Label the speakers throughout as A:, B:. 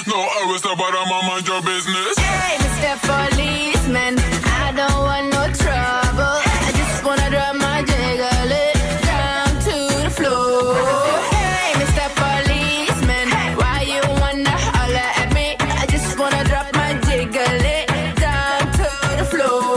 A: No arrest, but I'm on mind your business.
B: Hey, Mr. Policeman, I don't want no trouble. I just wanna drop my jiggle it down to the floor. Hey, Mr. Policeman, why you wanna holler at me? I just wanna drop my jiggle it down to the floor.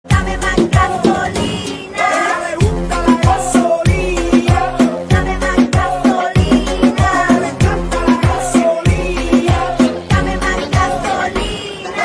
C: Dame más gasolina. Ella le gusta la gasolina. Dame más gasolina. Le encanta la gasolina. Dame más gasolina.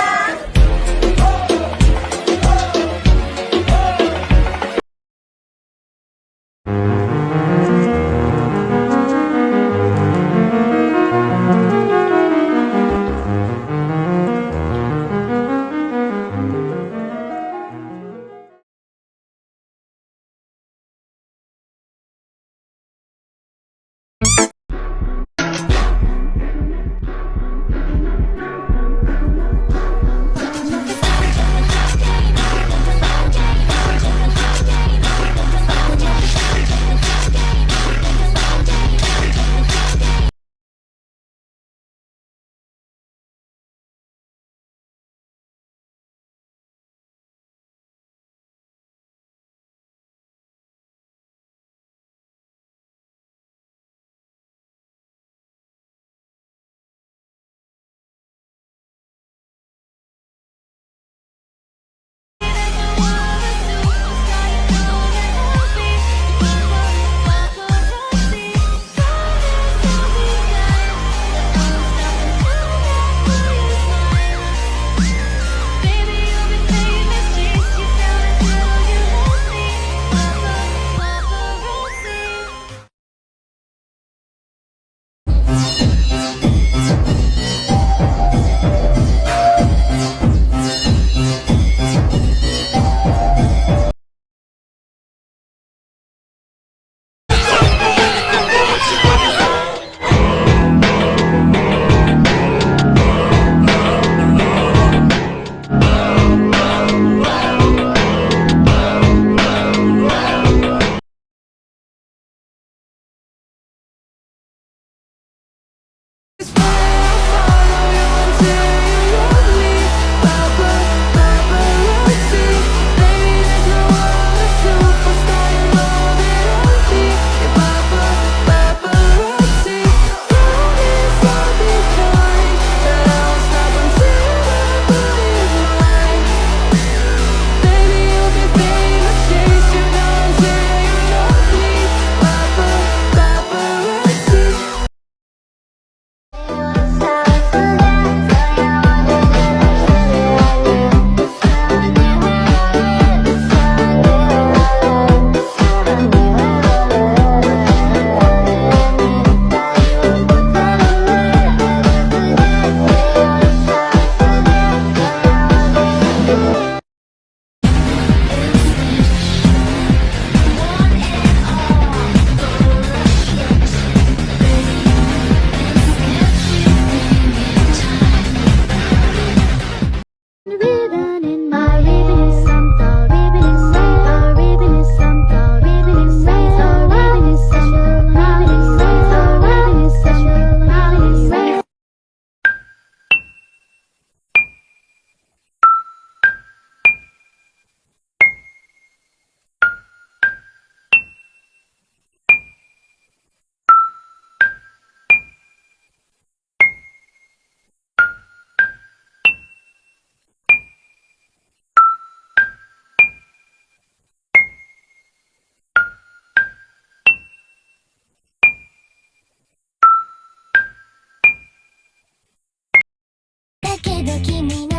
C: けど君の